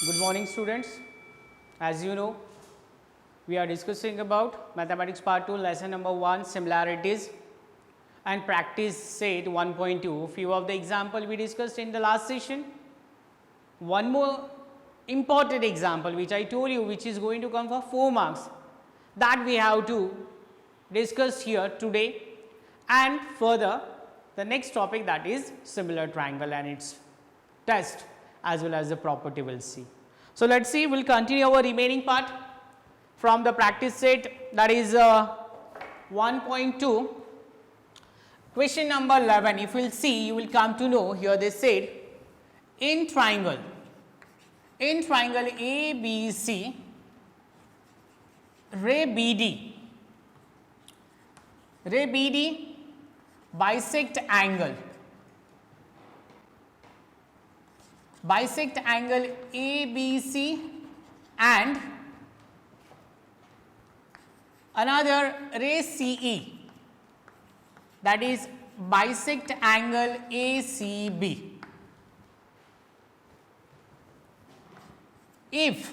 Good morning students. As you know, we are discussing about mathematics part 2 lesson number 1 similarities and practice set 1.2. Few of the example we discussed in the last session. One more important example which I told you, which is going to come for 4 marks, that we have to discuss here today, and further the next topic, that is similar triangle and its test as well as the property we will see. So, let us see, we will continue our remaining part from the practice set, that is 1.2. Question number 11, if you will see, you will come to know here they said in triangle ABC, ray BD bisect angle ABC and another ray CE, that is bisect angle ACB. If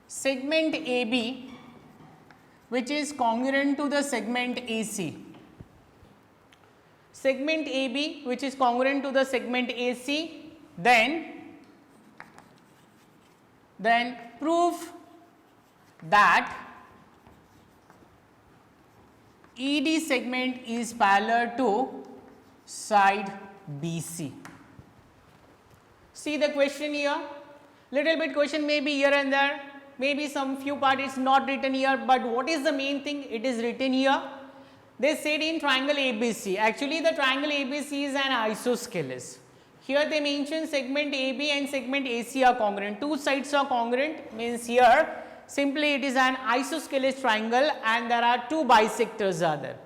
segment AB, which is congruent to the segment AC, segment AB which is congruent to the segment AC, then prove that ED segment is parallel to side BC. See the question here, little bit question may be here and there, maybe some few part is not written here, but what is the main thing, it is written here. They said in triangle ABC, actually the triangle ABC is an isosceles. Here they mention segment AB and segment AC are congruent, two sides are congruent, means here simply it is an isosceles triangle and there are two bisectors are there.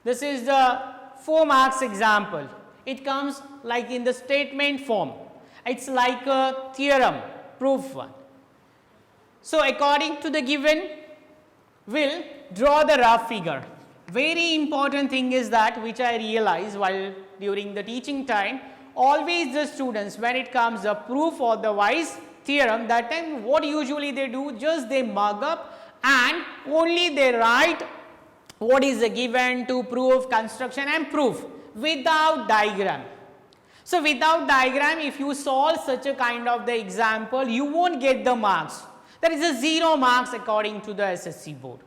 This is the 4 marks example, it comes like in the statement form, it is like a theorem, proof one. So, according to the given, we will draw the rough figure. Very important thing is that, which I realized while during the teaching time, always the students, when it comes a proof or the wise theorem, that time what usually they do, just they mug up and only they write what is the given to prove, construction and proof without diagram. So, without diagram, if you solve such a kind of the example, you won't get the marks. There is a 0 marks according to the SSC board.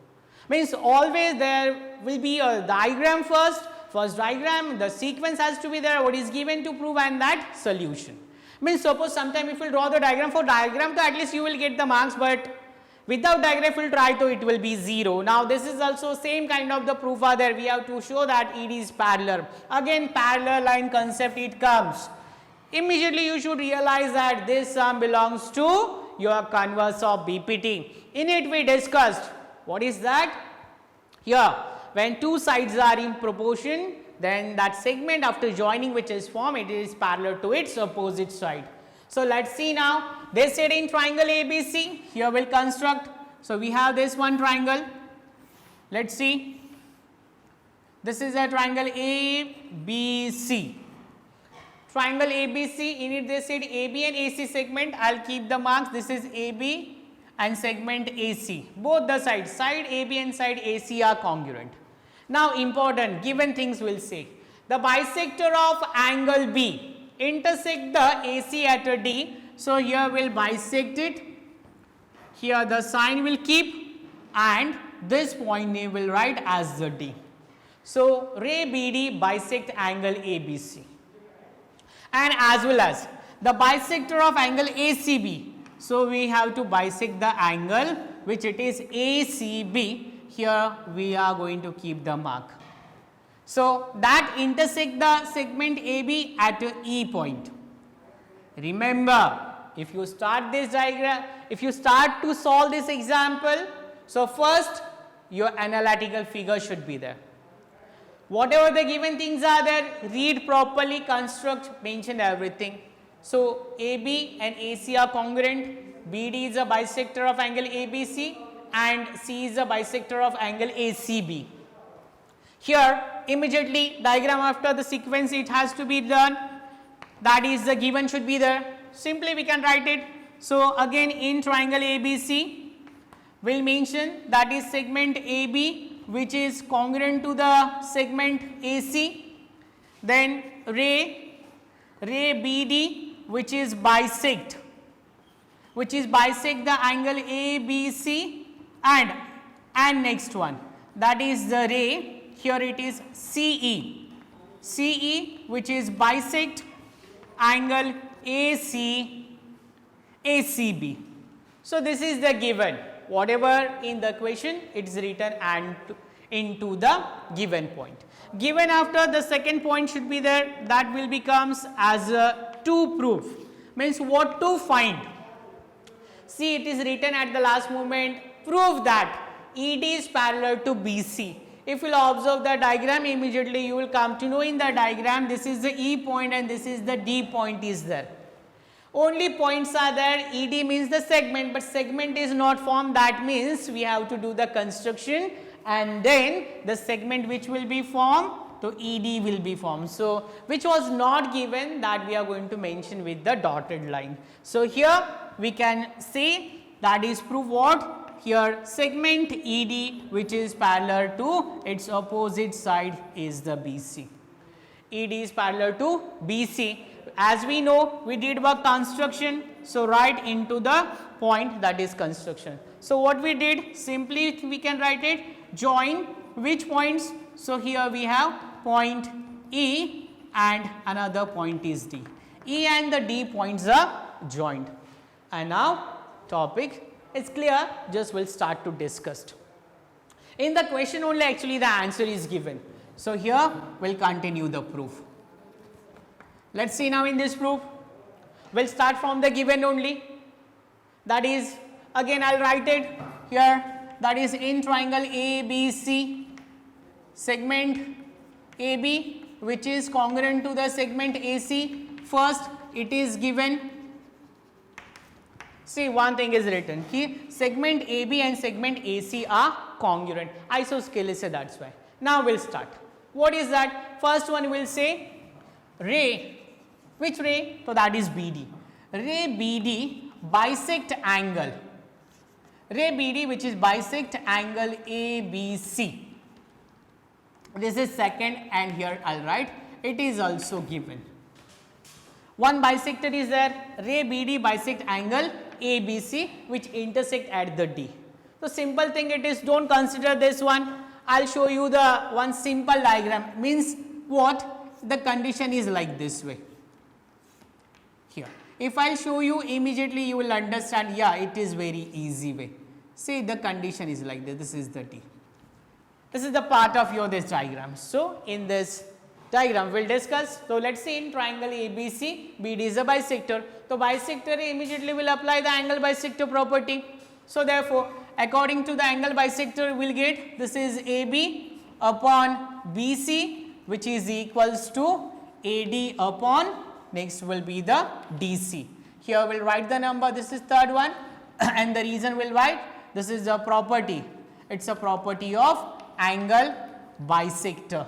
Means always there will be a diagram first diagram, the sequence has to be there, what is given to prove and that solution. Means suppose sometime if you draw the diagram, for diagram to at least you will get the marks, but without diagram if you try to it will be 0. Now this is also same kind of the proof are there, we have to show that it is parallel. Again parallel line concept it comes. Immediately you should realize that this sum belongs to your converse of BPT. In it we discussed, what is that? Here, when two sides are in proportion, then that segment after joining which is formed, it is parallel to its opposite side. So, let us see now, they said in triangle ABC, here we will construct. So, we have this one triangle, let us see, this is a triangle ABC. Triangle ABC, in it they said AB and AC segment, I will keep the marks, this is AB and segment AC, both the sides, side AB and side AC are congruent. Now important, given things we will say, the bisector of angle B intersect the AC at a D, so here we will bisect it, here the sign will keep and this point name will write as the D. So ray BD bisect angle ABC, and as well as the bisector of angle ACB. So, we have to bisect the angle which it is ACB, here we are going to keep the mark. So, that intersect the segment AB at a E point. Remember, if you start this diagram, if you start to solve this example, so first your analytical figure should be there. Whatever the given things are there, read properly, construct, mention everything. So, AB and AC are congruent, BD is a bisector of angle ABC and C is a bisector of angle ACB. Here immediately diagram after the sequence it has to be done, that is the given should be there. Simply we can write it. So again in triangle ABC, we'll mention that is segment AB which is congruent to the segment AC. Then ray BD which is bisect the angle ABC, and next one, that is the ray, here it is CE which is bisect angle ACB. So this is the given, whatever in the question it is written and into the given point. Given after the second point should be there, that will becomes as a to prove, means what to find. See, it is written at the last moment, prove that ED is parallel to BC. If you will observe the diagram, immediately you will come to know in the diagram this is the E point and this is the D point is there. Only points are there, ED means the segment, but segment is not formed, that means we have to do the construction and then the segment which will be formed, so ED will be formed. So which was not given, that we are going to mention with the dotted line. So here we can say that is prove what? Here segment ED which is parallel to its opposite side is the BC. ED is parallel to BC. As we know, we did work construction, so right into the point, that is construction. So what we did, simply we can write it, join which points? So here we have point E and another point is D. E and the D points are joined. And now topic is clear, just we'll start to discuss. In the question only actually the answer is given. So here we'll continue the proof. Let's see now in this proof. We'll start from the given only. That is, again I'll write it here, that is in triangle ABC, segment AB which is congruent to the segment AC. First it is given, see one thing is written here, segment AB and segment AC are congruent, isosceles, that's why. Now we'll start. What is that? First one will say ray. Which ray? So that is BD. Ray BD bisect angle. Ray BD which is bisect angle ABC. This is second, and here I'll write it is also given. One bisector is there, ray BD bisect angle ABC which intersect at the D. So simple thing it is, don't consider this one. I'll show you the one simple diagram, means what? The condition is like this way. Here, if I show you, immediately you will understand, yeah, it is very easy way. See, the condition is like this, this is the D. This is the part of your this diagram. So in this diagram we'll discuss. So let's see in triangle ABC, BD is a bisector. So bisector immediately will apply the angle bisector property. So therefore, according to the angle bisector we'll get this is AB upon BC which is equals to AD upon, next will be the DC. Here we'll write the number, this is third one and the reason we'll write, this is a property, it's a property of angle bisector.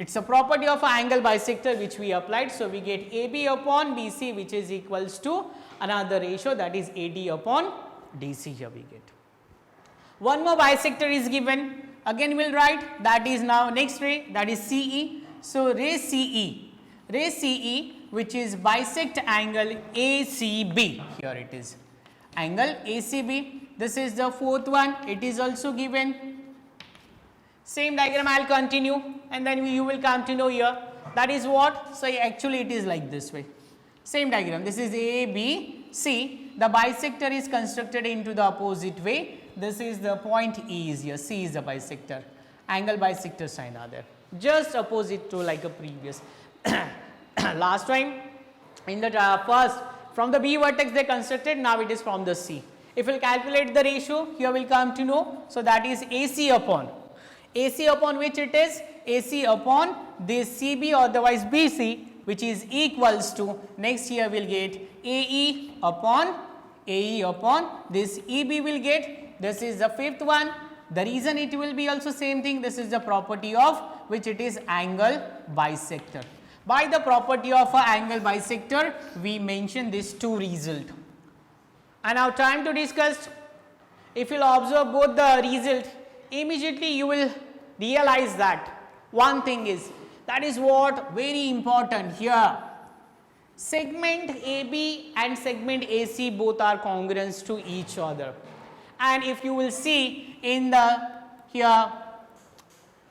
It's a property of angle bisector which we applied. So we get AB upon BC which is equals to another ratio, that is AD upon DC, here we get. One more bisector is given, again we'll write, that is now next ray, that is CE. So ray CE which is bisect angle ACB, here it is angle ACB. This is the fourth one, it is also given. Same diagram I'll continue and then you will come to know here, that is what? So actually it is like this way. Same diagram, this is A, B, C. The bisector is constructed into the opposite way. This is the point E is here, C is the bisector. Angle bisector sign are there. Just opposite to like a previous. Last time in the first, from the B vertex they constructed, now it is from the C. If we will calculate the ratio, here we will come to know. So that is AC upon which it is? AC upon this CB or otherwise BC which is equals to, next here we will get AE upon this EB will get, this is the fifth one. The reason it will be also same thing, this is the property of which it is angle bisector. By the property of an angle bisector, we mention these two results. And now time to discuss. If you will observe both the result, immediately you will realize that one thing is, that is what very important here. Segment AB and segment AC both are congruent to each other. And if you will see in the here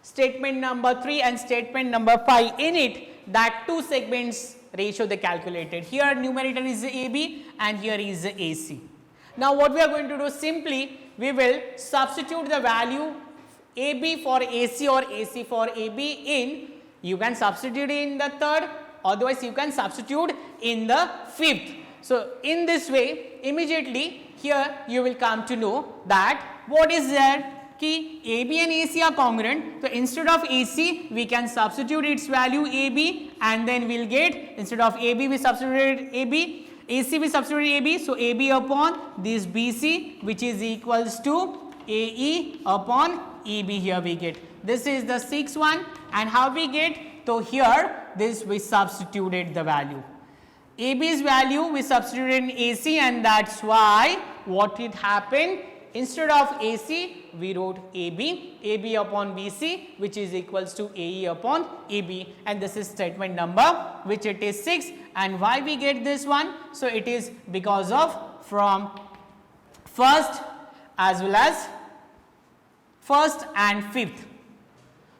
statement number 3 and statement number 5, in it that two segments ratio they calculated. Here numerator is AB and here is AC. Now what we are going to do, simply we will substitute the value AB for AC or AC for AB in, you can substitute in the third, otherwise you can substitute in the fifth. So in this way, immediately here you will come to know that what is there, ki AB and AC are congruent. So instead of AC we can substitute its value AB, and then we will get, instead of AB we substitute AB, AC we substitute AB, so AB upon this BC, which is equals to AE upon EB, here we get. This is the sixth one. And how we get? So here this we substituted the value. AB's value we substituted in AC, and that's why what it happened, instead of AC we wrote AB upon BC, which is equals to AE upon EB, and this is statement number which it is 6. And why we get this one? So it is because of from first as well as first and fifth.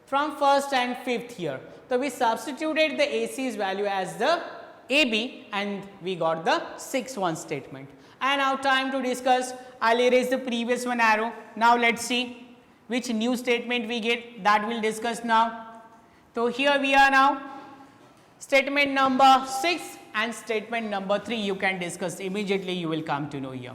From first and fifth here. So we substituted the AC's value as the AB and we got the sixth one statement. And now time to discuss. I'll erase the previous one arrow. Now let's see which new statement we get, that we'll discuss now. So here we are now. Statement number 6 and statement number 3 you can discuss immediately, you will come to know here.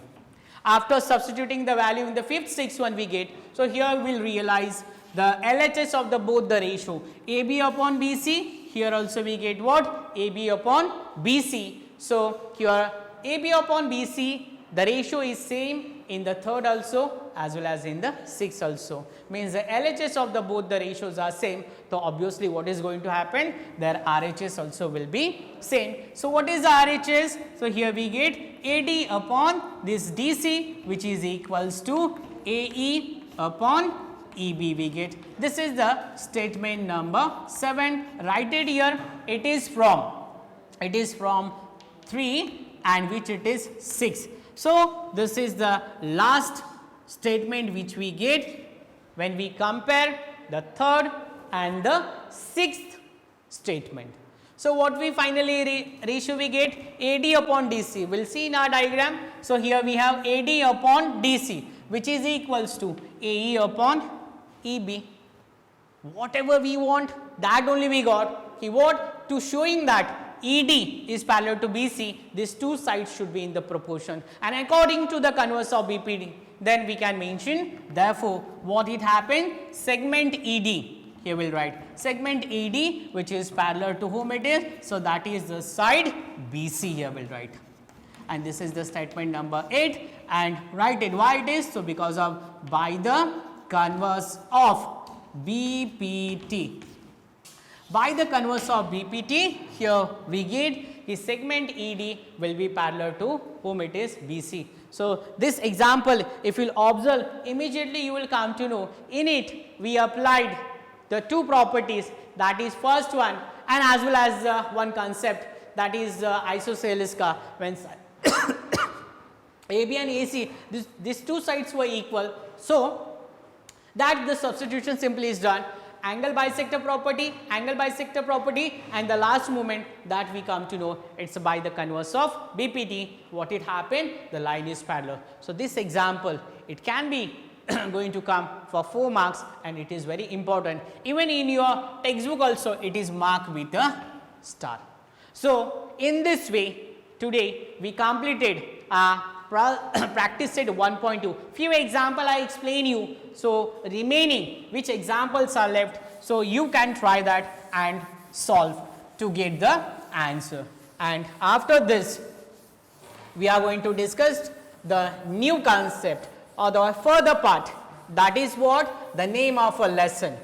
After substituting the value in the fifth, sixth one we get. So here we will realize the LHS of the both the ratio AB upon BC, here also we get what? AB upon BC. So here AB upon BC, the ratio is same in the third also as well as in the sixth also, means the LHS of the both the ratios are same. So obviously what is going to happen, their RHS also will be same. So what is the RHS? So here we get AD upon this DC, which is equals to AE upon EB we get. This is the statement number 7. Write it here. It is from 3 and which it is 6. So this is the last statement which we get when we compare the third and the sixth statement. So what we finally ratio we get, AD upon DC. We'll see in our diagram. So here we have AD upon DC, which is equals to AE upon EB. Whatever we want, that only we got. What? To showing that ED is parallel to BC, these two sides should be in the proportion, and according to the converse of BPD, then we can mention, therefore what it happened, segment ED, here we will write segment ED which is parallel to whom it is, so that is the side BC, here we will write. And this is the statement number 8, and write it why it is, so because of by the converse of BPT. By the converse of BPT, here we get the segment ED will be parallel to whom it is, BC. So this example, if you will observe, immediately you will come to know, in it we applied the two properties, that is first one and as well as one concept, that is isosceles ka, when AB and AC, these two sides were equal. So that the substitution simply is done. Angle bisector property, and the last moment that we come to know, it's by the converse of BPT. What it happened, the line is parallel. So this example, it can be going to come for 4 marks, and it is very important. Even in your textbook also, it is marked with a star. So in this way, today we completed practice set 1.2. Few example I explain you. So remaining which examples are left, so you can try that and solve to get the answer. And after this, we are going to discuss the new concept or the further part, that is what the name of a lesson.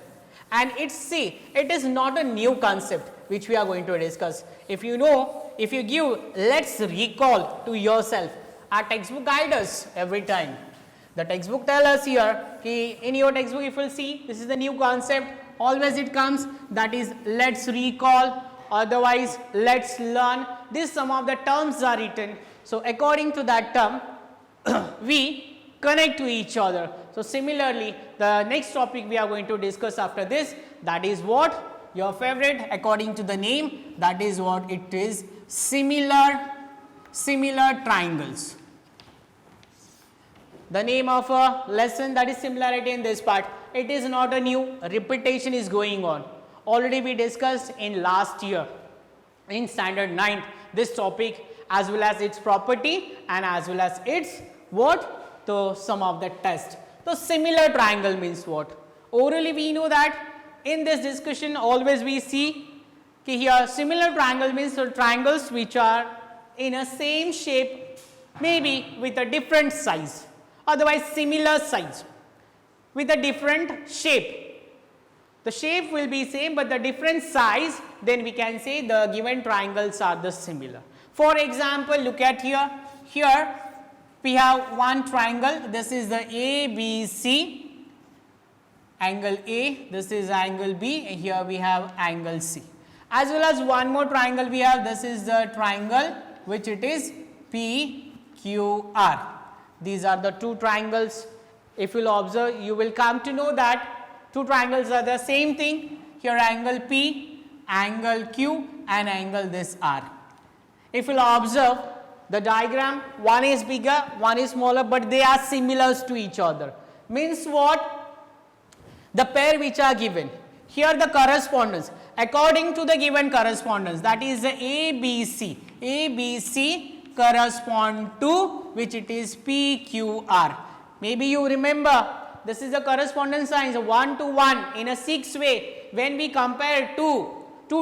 And it is not a new concept. which we are going to discuss. If you know, if you give, let's recall to yourself, our textbook guide us every time. The textbook tell us here, in your textbook if you will see, this is the new concept, always it comes, that is let's recall, otherwise let's learn. This some of the terms are written. So according to that term, we connect to each other. So similarly, the next topic we are going to discuss after this, that is what? Your favorite, according to the name, that is what it is, similar triangles. The name of a lesson, that is similarity in this part. It is not a new, repetition is going on. Already we discussed in last year in standard 9th this topic as well as its property and as well as its what? So some of the test. So similar triangle means what? Orally we know that. In this discussion always we see here similar triangle means triangles which are in a same shape, maybe with a different size, otherwise similar size with a different shape. The shape will be same but the different size, then we can say the given triangles are the similar. For example, look at here. Here we have one triangle, this is the ABC, angle A, this is angle B, and here we have angle C. As well as one more triangle we have, this is the triangle which it is PQR. These are the two triangles. If you will observe, you will come to know that two triangles are the same thing. Here angle P, angle Q and angle this R. If you will observe the diagram, one is bigger, one is smaller, but they are similar to each other. Means what? The pair which are given. Here the correspondence, according to the given correspondence, that is the ABC. ABC correspond to which it is PQR. Maybe you remember, this is the correspondence signs 1 to 1 in a 6 way. When we compare two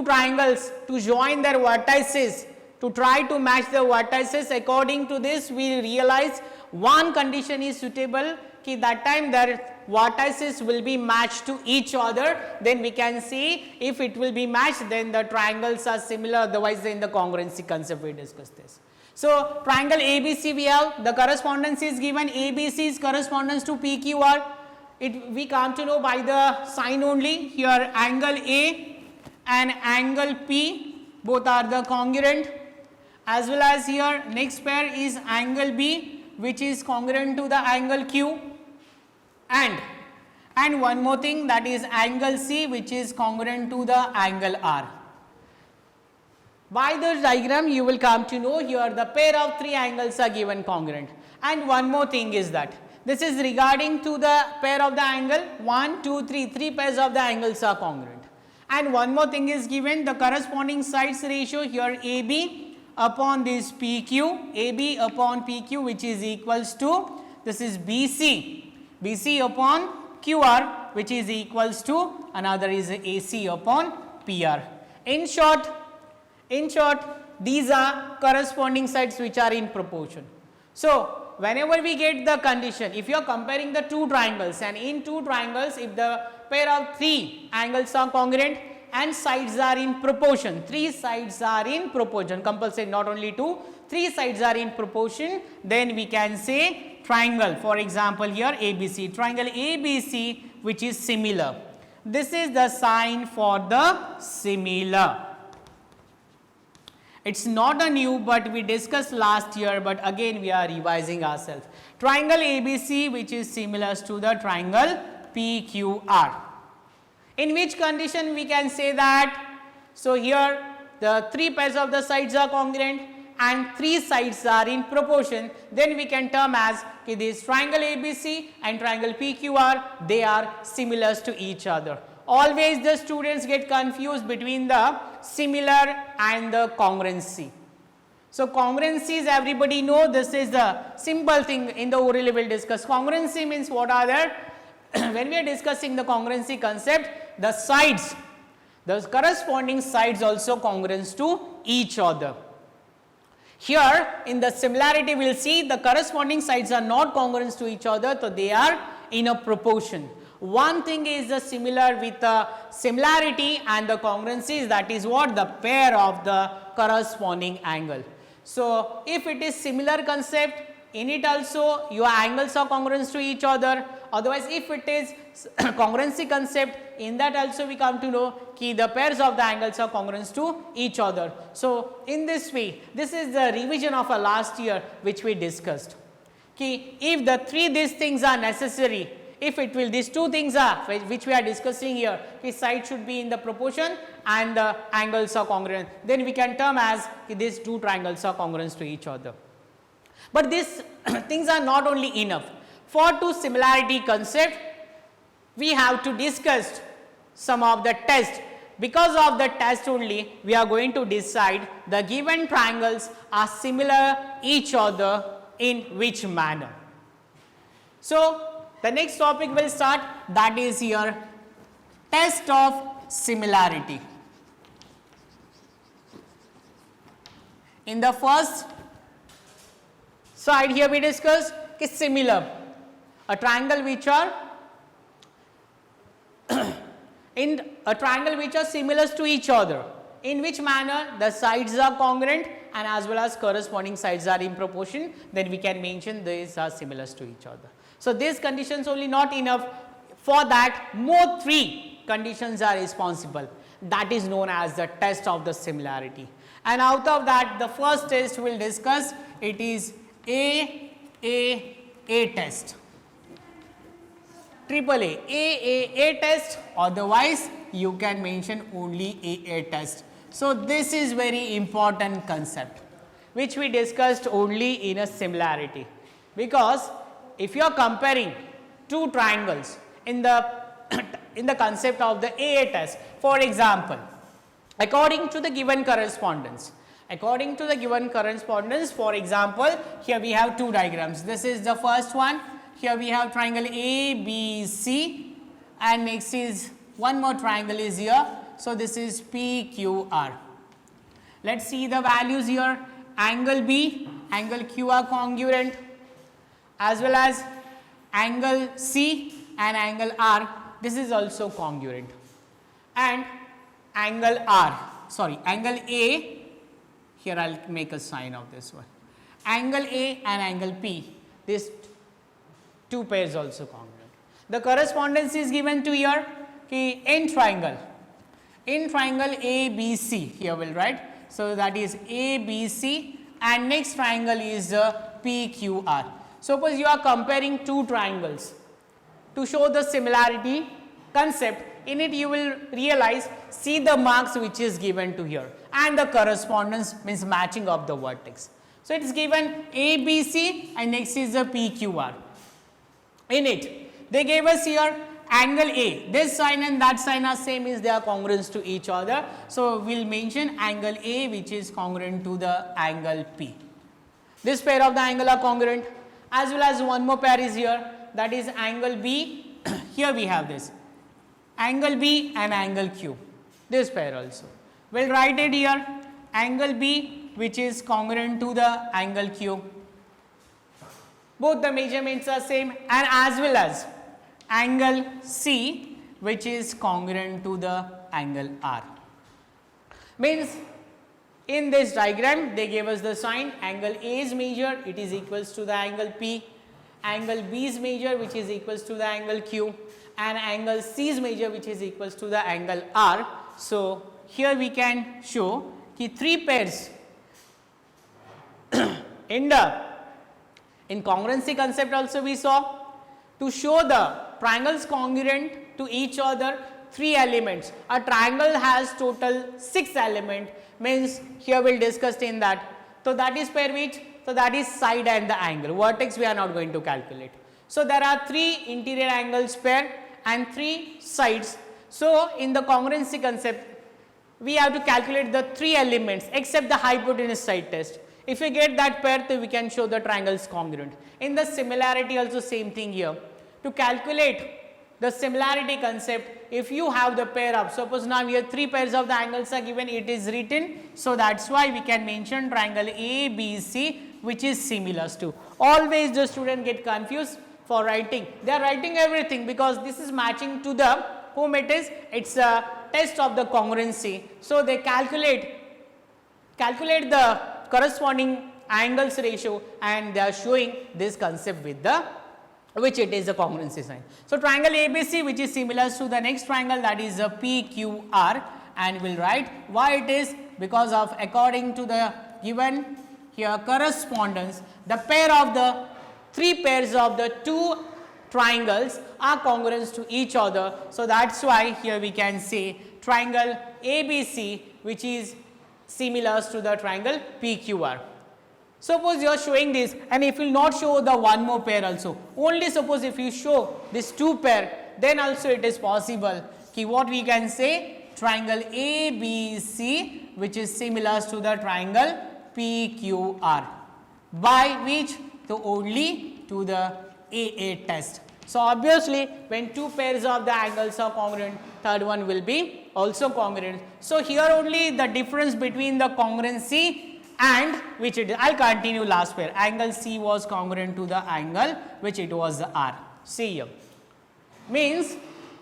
triangles to join their vertices, to try to match the vertices, according to this we realize one condition is suitable, that time their vertices will be matched to each other, then we can see if it will be matched, then the triangles are similar, otherwise in the congruency concept we discussed this. So triangle ABC we have, the correspondence is given, ABC is correspondence to PQR. We come to know by the sign only. Here angle A and angle P both are the congruent, as well as here next pair is angle B which is congruent to the angle Q, and one more thing, that is angle C which is congruent to the angle R. By the diagram you will come to know here the pair of three angles are given congruent. And one more thing is that this is regarding to the pair of the angle 1, 2, 3, three pairs of the angles are congruent. And one more thing is given, the corresponding sides ratio here AB upon this PQ, AB upon PQ which is equals to, this is BC upon QR which is equals to, another is AC upon PR. In short, these are corresponding sides which are in proportion. So whenever we get the condition, if you are comparing the two triangles, and in two triangles if the pair of three angles are congruent and sides are in proportion, three sides are in proportion, compulsory not only two, three sides are in proportion, then we can say triangle. For example here ABC, triangle ABC which is similar. This is the sign for the similar. It's not a new, but we discussed last year, but again we are revising ourselves. Triangle ABC which is similar to the triangle PQR. In which condition we can say that? So here the three pairs of the sides are congruent and three sides are in proportion, then we can term as this triangle ABC and triangle PQR, they are similar to each other. Always the students get confused between the similar and the congruency. So congruencies everybody know, this is the simple thing in the orally we will discuss. Congruency means what are there? When we are discussing the congruency concept, the sides, the corresponding sides also congruent to each other. Here in the similarity we will see the corresponding sides are not congruent to each other, so they are in a proportion. One thing is the similar with the similarity and the congruency, that is what the pair of the corresponding angle. So, if it is similar concept, in it also your angles are congruent to each other. Otherwise, if it is congruency concept, in that also we come to know ki the pairs of the angles are congruent to each other. So, in this way, this is the revision of a last year which we discussed. Ki if the these things are necessary, if it will these two things are which we are discussing here, ki side should be in the proportion and the angles are congruent, then we can term as these two triangles are congruent to each other. But these things are not only enough. For to similarity concept, we have to discuss some of the tests. Because of the test only, we are going to decide the given triangles are similar each other in which manner. So, the next topic will start, that is your test of similarity. In the first side here we discussed is similar, a triangle which are in a triangle which are similar to each other. In which manner the sides are congruent and as well as corresponding sides are in proportion, then we can mention these are similar to each other. So, these conditions only not enough, for that more three conditions are responsible, that is known as the test of the similarity. And out of that, the first test we will discuss, it is A test, triple A test, otherwise you can mention only A test. So, this is very important concept which we discussed only in a similarity, because if you are comparing two triangles in the concept of the A test, for example, according to the given correspondence, for example, here we have two diagrams. This is the first one. Here we have triangle ABC and next is one more triangle is here. So, this is PQR. Let us see the values here. Angle B, angle Q are congruent, as well as angle C and angle R, this is also congruent, and angle A, here I will make a sign of this one, angle A and angle P, these two pairs also congruent. The correspondence is given to here ki in triangle ABC, here we will write. So, that is ABC and next triangle is PQR. Suppose you are comparing two triangles to show the similarity concept, in it you will realize, see the marks which is given to here and the correspondence means matching of the vertex. So, it is given ABC and next is the PQR. In it they gave us here angle A, this sign and that sign are same, means they are congruent to each other. So, we will mention angle A which is congruent to the angle P. This pair of the angle are congruent, as well as one more pair is here, that is angle B. Here we have this angle B and angle Q, this pair also. We will write it here, angle B which is congruent to the angle Q. Both the measurements are same, and as well as angle C which is congruent to the angle R. Means in this diagram they gave us the sign, angle A is measured, it is equals to the angle P, angle B is measured which is equals to the angle Q, and angle C is measured which is equals to the angle R. So, here we can show ki three pairs in congruency concept also we saw, to show the triangles congruent to each other, three elements. A triangle has total 6 elements, means here we will discuss in that. So, that is pair which, so that is side and the angle, vertex we are not going to calculate. So, there are 3 interior angles pair and 3 sides. So, in the congruency concept we have to calculate the 3 elements except the hypotenuse side test. If we get that pair, then we can show the triangles congruent. In the similarity also same thing here. To calculate the similarity concept, if you have the pair of, suppose now here 3 pairs of the angles are given, it is written. So, that is why we can mention triangle ABC which is similar to. Always the student get confused, for writing. They are writing everything because this is matching to the whom it is. It's a test of the congruency. So they calculate the corresponding angles ratio and they are showing this concept with the which it is a congruency sign. So triangle ABC, which is similar to the next triangle, that is a PQR, and we will write why it is, because of according to the given here correspondence, the pair of the three pairs of the two triangles are congruent to each other. So that's why here we can say triangle ABC, which is similar to the triangle PQR. Suppose you are showing this and if you will not show the one more pair also, only suppose if you show this two pair, then also it is possible ki what we can say, triangle ABC, which is similar to the triangle PQR, by which the only to the AA test. So obviously when two pairs of the angles are congruent, third one will be also congruent. So here only the difference between the congruency and which it is, I will continue last pair, angle C was congruent to the angle which it was the R. See here, means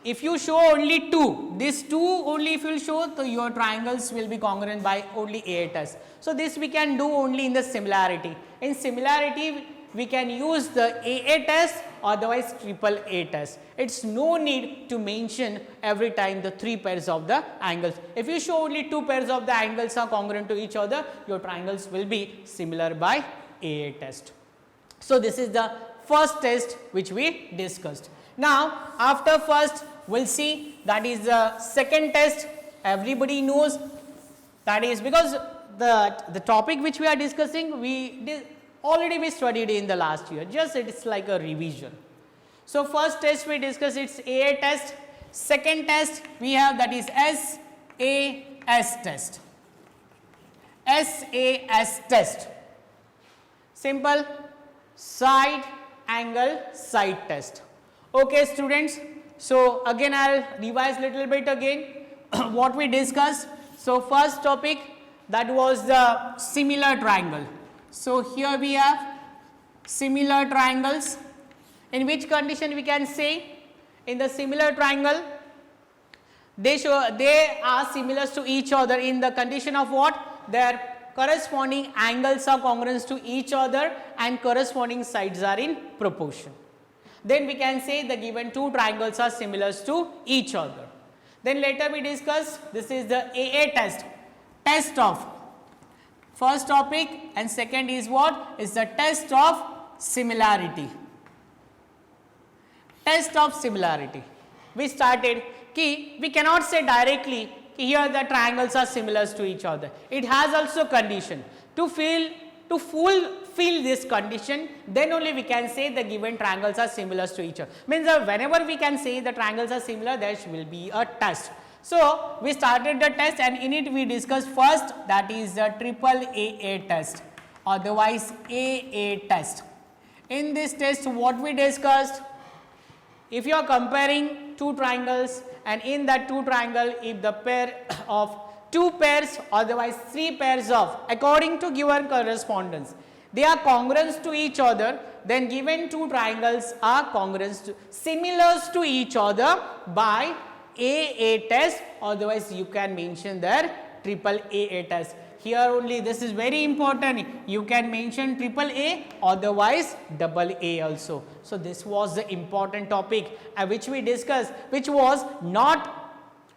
if you show only two, this two only if you will show, so your triangles will be congruent by only AA test. So this we can do only in the similarity. In similarity we can use the AA test, otherwise triple A test. It's no need to mention every time the three pairs of the angles. If you show only two pairs of the angles are congruent to each other, your triangles will be similar by AA test. So this is the first test which we discussed. Now after first we will see that is the second test. Everybody knows that is because the topic which we are discussing already we studied in the last year, just it is like a revision. So first test we discussed, it's AA test. Second test we have, that is SAS test. SAS test, simple side angle side test. Okay students, so again I will revise little bit again what we discussed. So first topic, that was the similar triangle. So here we have similar triangles. In which condition we can say, in the similar triangle they are similar to each other in the condition of what, their corresponding angles are congruent to each other and corresponding sides are in proportion. Then we can say the given two triangles are similar to each other. Then later we discuss, this is the AA test, test of first topic, and second is what, is the test of similarity. Test of similarity. We started ki we cannot say directly ki here the triangles are similar to each other. It has also condition. To fulfill this condition, then only we can say the given triangles are similar to each other. Means whenever we can say the triangles are similar, there will be a test. So we started the test and in it we discussed first, that is the triple AA test, otherwise AA test. In this test what we discussed, if you are comparing two triangles and in that two triangle, if the pair of two pairs, otherwise three pairs of, according to given correspondence, they are congruent to each other, then given two triangles are congruent similar to each other by AA test, otherwise you can mention their triple AA test. Here only this is very important, you can mention triple A, otherwise double A also. So this was the important topic which we discussed, which was not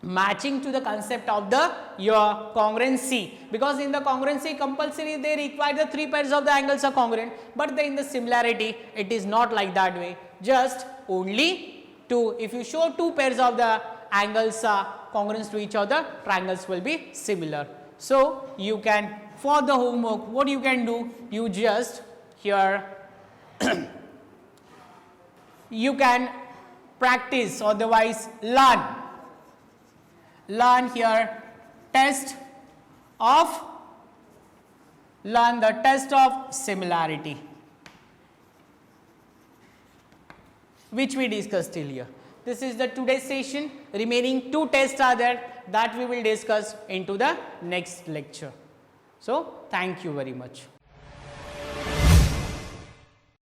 matching to the concept of the your congruency, because in the congruency compulsory they require the three pairs of the angles are congruent, but in the similarity it is not like that way, just only two. If you show two pairs of the angles are congruent to each other, triangles will be similar. So you can, for the homework, what you can do, you just here you can practice, otherwise learn here learn the test of similarity which we discussed till here. This is the today's session. Remaining two tests are there that we will discuss into the next lecture. So thank you very much.